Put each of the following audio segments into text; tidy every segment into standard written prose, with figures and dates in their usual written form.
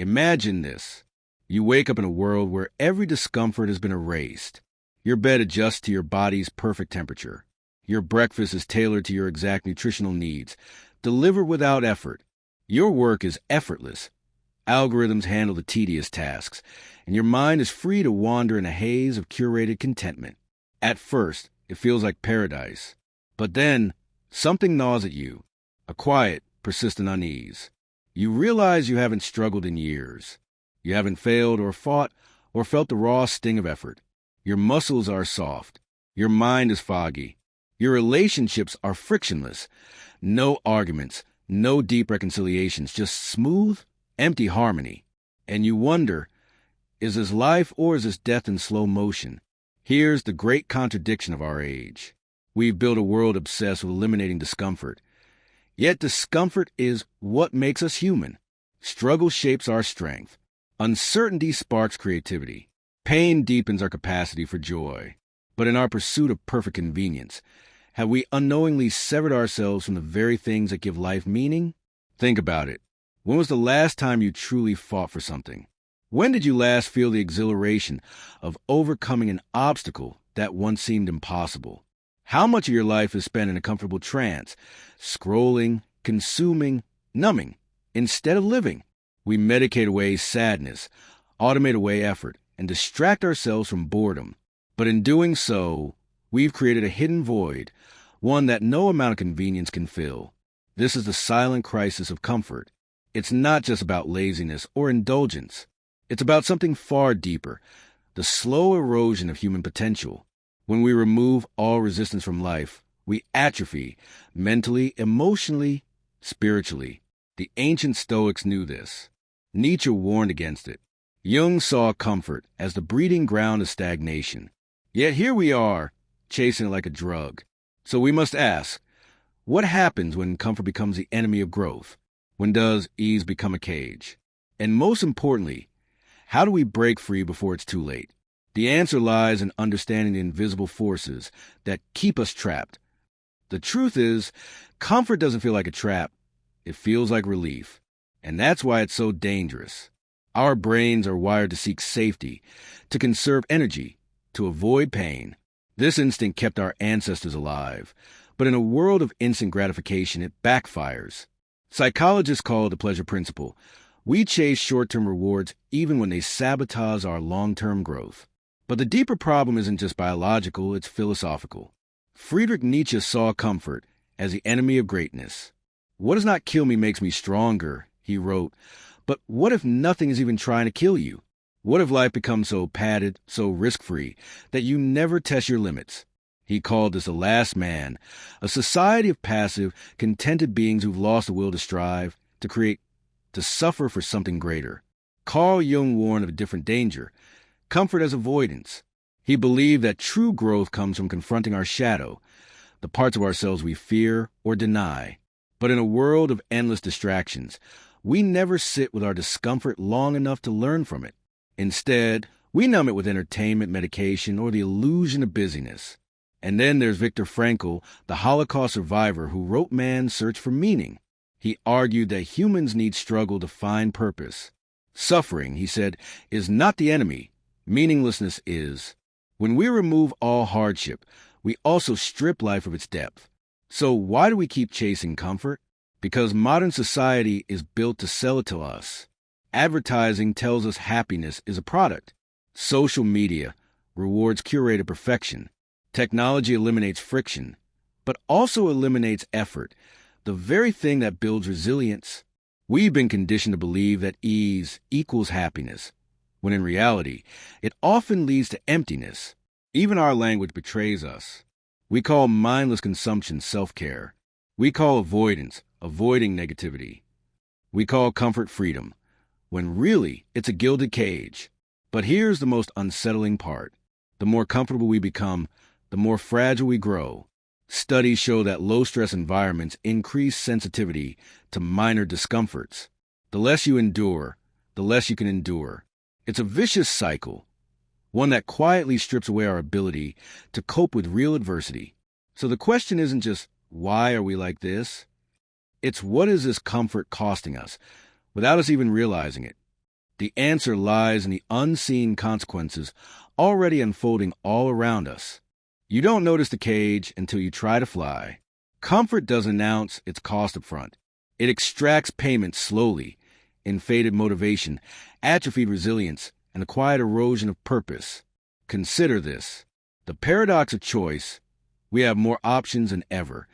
Imagine this. You wake up in a world where every discomfort has been erased. Your bed adjusts to your body's perfect temperature. Your breakfast is tailored to your exact nutritional needs, delivered without effort. Your work is effortless. Algorithms handle the tedious tasks, and your mind is free to wander in a haze of curated contentment. At first, it feels like paradise. But then, something gnaws at you, a quiet, persistent unease. You realize you haven't struggled in years. You haven't failed or fought or felt the raw sting of effort. Your muscles are soft. Your mind is foggy. Your relationships are frictionless. No arguments, no deep reconciliations, just smooth, empty harmony. And you wonder, is this life or is this death in slow motion? Here's the great contradiction of our age. We've built a world obsessed with eliminating discomfort. Yet discomfort is what makes us human. Struggle shapes our strength. Uncertainty sparks creativity. Pain deepens our capacity for joy. But in our pursuit of perfect convenience, have we unknowingly severed ourselves from the very things that give life meaning? Think about it. When was the last time you truly fought for something? When did you last feel the exhilaration of overcoming an obstacle that once seemed impossible? How much of your life is spent in a comfortable trance, scrolling, consuming, numbing, instead of living? We medicate away sadness, automate away effort, and distract ourselves from boredom. But in doing so, we've created a hidden void, one that no amount of convenience can fill. This is the silent crisis of comfort. It's not just about laziness or indulgence. It's about something far deeper, the slow erosion of human potential. When we remove all resistance from life, we atrophy mentally, emotionally, spiritually. The ancient Stoics knew this. Nietzsche warned against it. Jung saw comfort as the breeding ground of stagnation. Yet here we are, chasing it like a drug. So we must ask, what happens when comfort becomes the enemy of growth? When does ease become a cage? And most importantly, how do we break free before it's too late? The answer lies in understanding the invisible forces that keep us trapped. The truth is, comfort doesn't feel like a trap. It feels like relief. And that's why it's so dangerous. Our brains are wired to seek safety, to conserve energy, to avoid pain. This instinct kept our ancestors alive. But in a world of instant gratification, it backfires. Psychologists call it the pleasure principle. We chase short-term rewards even when they sabotage our long-term growth. But the deeper problem isn't just biological, it's philosophical. Friedrich Nietzsche saw comfort as the enemy of greatness. What does not kill me makes me stronger, he wrote. But what if nothing is even trying to kill you? What if life becomes so padded, so risk-free, that you never test your limits? He called this the last man, a society of passive, contented beings who've lost the will to strive, to create, to suffer for something greater. Carl Jung warned of a different danger, comfort as avoidance. He believed that true growth comes from confronting our shadow, the parts of ourselves we fear or deny. But in a world of endless distractions, we never sit with our discomfort long enough to learn from it. Instead, we numb it with entertainment, medication, or the illusion of busyness. And then there's Viktor Frankl, the Holocaust survivor who wrote Man's Search for Meaning. He argued that humans need struggle to find purpose. Suffering, he said, is not the enemy. Meaninglessness is. When we remove all hardship, we also strip life of its depth. So why do we keep chasing comfort? Because modern society is built to sell it to us. Advertising tells us happiness is a product. Social media rewards curated perfection. Technology eliminates friction, but also eliminates effort, the very thing that builds resilience. We've been conditioned to believe that ease equals happiness, when in reality, it often leads to emptiness. Even our language betrays us. We call mindless consumption self-care. We call avoidance avoiding negativity. We call comfort freedom, when really it's a gilded cage. But here's the most unsettling part. The more comfortable we become, the more fragile we grow. Studies show that low-stress environments increase sensitivity to minor discomforts. The less you endure, the less you can endure. It's a vicious cycle, one that quietly strips away our ability to cope with real adversity. So the question isn't just, why are we like this? It's what is this comfort costing us, without us even realizing it? The answer lies in the unseen consequences already unfolding all around us. You don't notice the cage until you try to fly. Comfort doesn't announce its cost up front. It extracts payment slowly in faded motivation, atrophied resilience, and the quiet erosion of purpose. Consider this. The paradox of choice. We have more options than ever,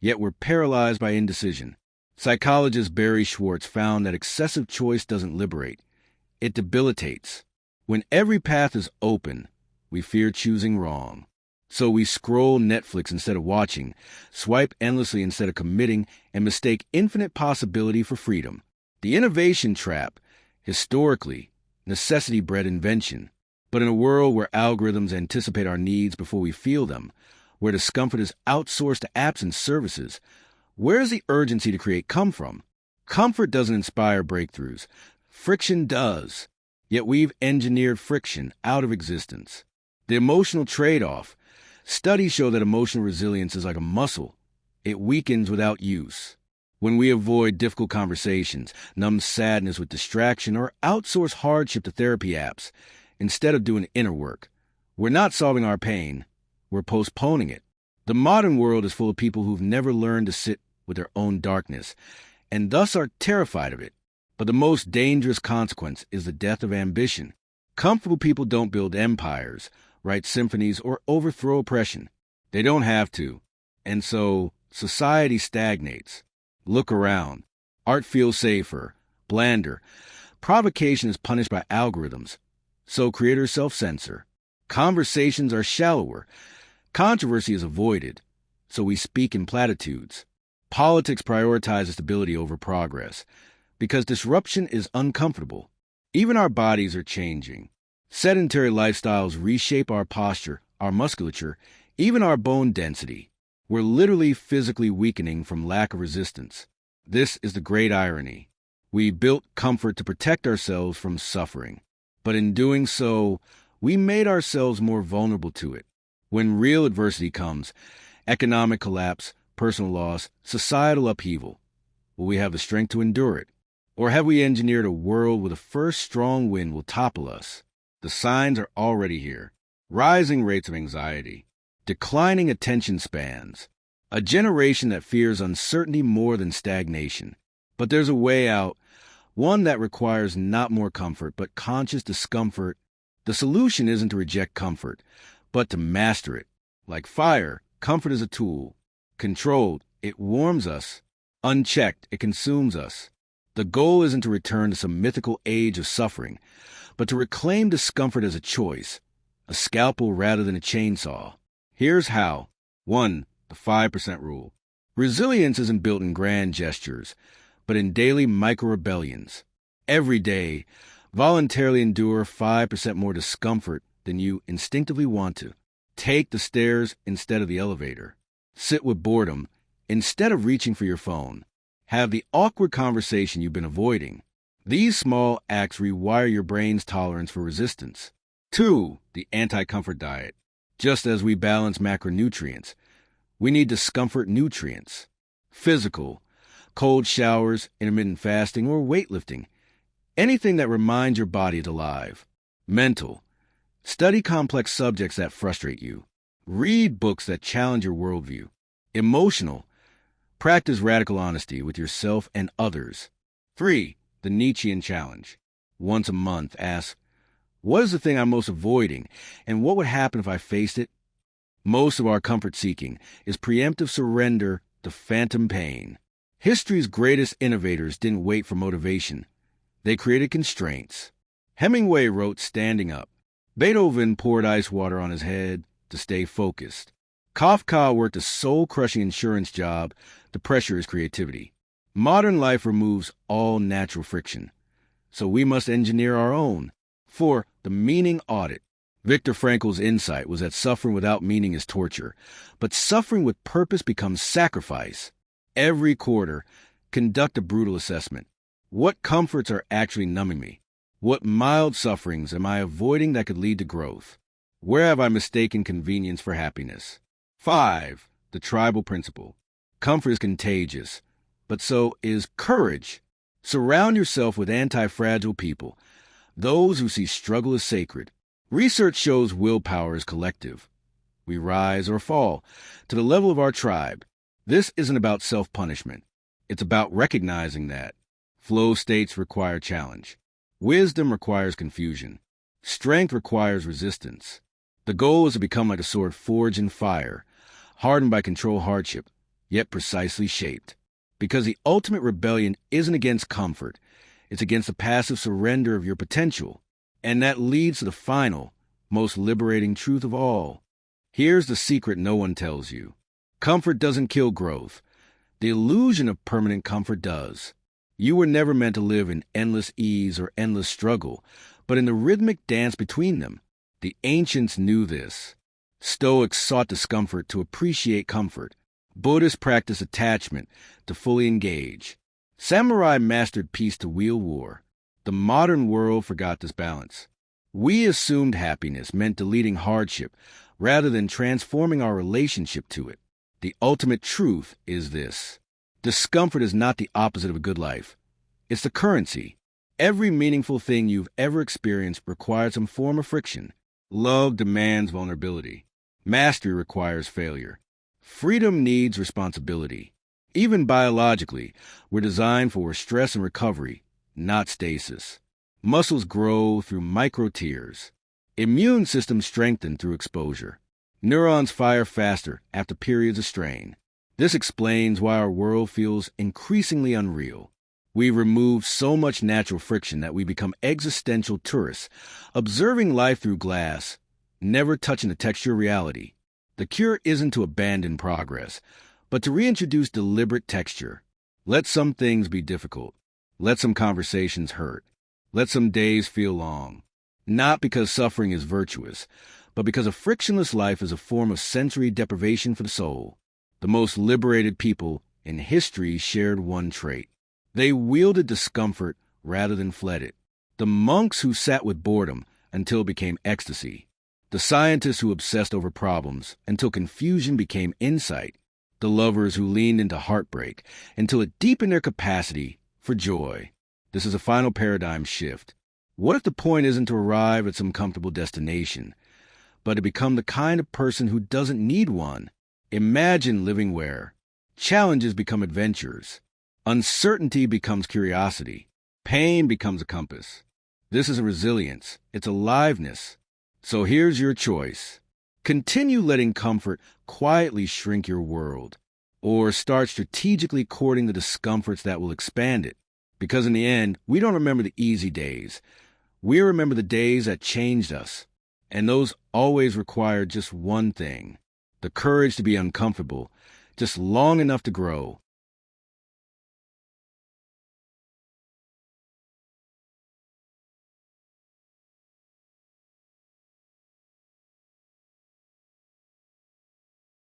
yet we're paralyzed by indecision. Psychologist Barry Schwartz found that excessive choice doesn't liberate. It debilitates. When every path is open, we fear choosing wrong. So we scroll Netflix instead of watching, swipe endlessly instead of committing, and mistake infinite possibility for freedom. The innovation trap, historically, necessity-bred invention. But in a world where algorithms anticipate our needs before we feel them, where discomfort is outsourced to apps and services, where does the urgency to create come from? Comfort doesn't inspire breakthroughs. Friction does. Yet we've engineered friction out of existence. The emotional trade-off. Studies show that emotional resilience is like a muscle. It weakens without use. When we avoid difficult conversations, numb sadness with distraction, or outsource hardship to therapy apps, instead of doing inner work, we're not solving our pain, we're postponing it. The modern world is full of people who've never learned to sit with their own darkness, and thus are terrified of it. But the most dangerous consequence is the death of ambition. Comfortable people don't build empires, write symphonies, or overthrow oppression. They don't have to. And so, society stagnates. Look around. Art feels safer, blander. Provocation is punished by algorithms. So creators self-censor. Conversations are shallower. Controversy is avoided. So we speak in platitudes. Politics prioritizes stability over progress. Because disruption is uncomfortable. Even our bodies are changing. Sedentary lifestyles reshape our posture, our musculature, even our bone density. We're literally physically weakening from lack of resistance. This is the great irony. We built comfort to protect ourselves from suffering. But in doing so, we made ourselves more vulnerable to it. When real adversity comes, economic collapse, personal loss, societal upheaval, will we have the strength to endure it? Or have we engineered a world where the first strong wind will topple us? The signs are already here. Rising rates of anxiety, declining attention spans, a generation that fears uncertainty more than stagnation. But there's a way out, one that requires not more comfort, but conscious discomfort. The solution isn't to reject comfort, but to master it. Like fire, comfort is a tool. Controlled, it warms us. Unchecked, it consumes us. The goal isn't to return to some mythical age of suffering, but to reclaim discomfort as a choice, a scalpel rather than a chainsaw. Here's how. 1. The 5% rule. Resilience isn't built in grand gestures, but in daily micro-rebellions. Every day, voluntarily endure 5% more discomfort than you instinctively want to. Take the stairs instead of the elevator. Sit with boredom instead of reaching for your phone. Have the awkward conversation you've been avoiding. These small acts rewire your brain's tolerance for resistance. 2. The anti-comfort diet. Just as we balance macronutrients, we need discomfort nutrients. Physical, cold showers, intermittent fasting, or weightlifting. Anything that reminds your body it's alive. Mental. Study complex subjects that frustrate you. Read books that challenge your worldview. Emotional. Practice radical honesty with yourself and others. 3. The Nietzschean challenge. Once a month, ask, what is the thing I'm most avoiding, and what would happen if I faced it? Most of our comfort seeking is preemptive surrender to phantom pain. History's greatest innovators didn't wait for motivation. They created constraints. Hemingway wrote standing up. Beethoven poured ice water on his head to stay focused. Kafka worked a soul-crushing insurance job to pressure his creativity. Modern life removes all natural friction, so we must engineer our own. 4. The meaning audit. Viktor Frankl's insight was that suffering without meaning is torture, but suffering with purpose becomes sacrifice. Every quarter, conduct a brutal assessment. What comforts are actually numbing me? What mild sufferings am I avoiding that could lead to growth? Where have I mistaken convenience for happiness? 5. The tribal principle. Comfort is contagious, but so is courage. Surround yourself with anti-fragile people. those who see struggle as sacred. Research shows willpower is collective. We rise or fall to the level of our tribe. This isn't about self-punishment. It's about recognizing that flow states require challenge. Wisdom requires confusion. Strength requires resistance. The goal is to become like a sword forged in fire, hardened by controlled hardship, yet precisely shaped. Because the ultimate rebellion isn't against comfort, it's against the passive surrender of your potential. And that leads to the final, most liberating truth of all. Here's the secret no one tells you. Comfort doesn't kill growth. The illusion of permanent comfort does. You were never meant to live in endless ease or endless struggle, but in the rhythmic dance between them. The ancients knew this. Stoics sought discomfort to appreciate comfort. Buddhists practiced attachment to fully engage. Samurai mastered peace to wield war. The modern world forgot this balance. We assumed happiness meant deleting hardship rather than transforming our relationship to it. The ultimate truth is this. Discomfort is not the opposite of a good life. It's the currency. Every meaningful thing you've ever experienced requires some form of friction. Love demands vulnerability. Mastery requires failure. Freedom needs responsibility. Even biologically, we're designed for stress and recovery, not stasis. Muscles grow through micro-tears. Immune systems strengthen through exposure. Neurons fire faster after periods of strain. This explains why our world feels increasingly unreal. We've removed so much natural friction that we become existential tourists, observing life through glass, never touching the texture of reality. The cure isn't to abandon progress, but to reintroduce deliberate texture. Let some things be difficult. Let some conversations hurt. Let some days feel long. Not because suffering is virtuous, but because a frictionless life is a form of sensory deprivation for the soul. The most liberated people in history shared one trait. They wielded discomfort rather than fled it. The monks who sat with boredom until it became ecstasy. The scientists who obsessed over problems until confusion became insight. The lovers who leaned into heartbreak until it deepened their capacity for joy. This is a final paradigm shift. What if the point isn't to arrive at some comfortable destination, but to become the kind of person who doesn't need one? Imagine living where challenges become adventures. Uncertainty becomes curiosity. Pain becomes a compass. This isn't resilience, it's aliveness. So here's your choice. Continue letting comfort quietly shrink your world, or start strategically courting the discomforts that will expand it. Because in the end, we don't remember the easy days. We remember the days that changed us. And those always require just one thing: the courage to be uncomfortable, just long enough to grow.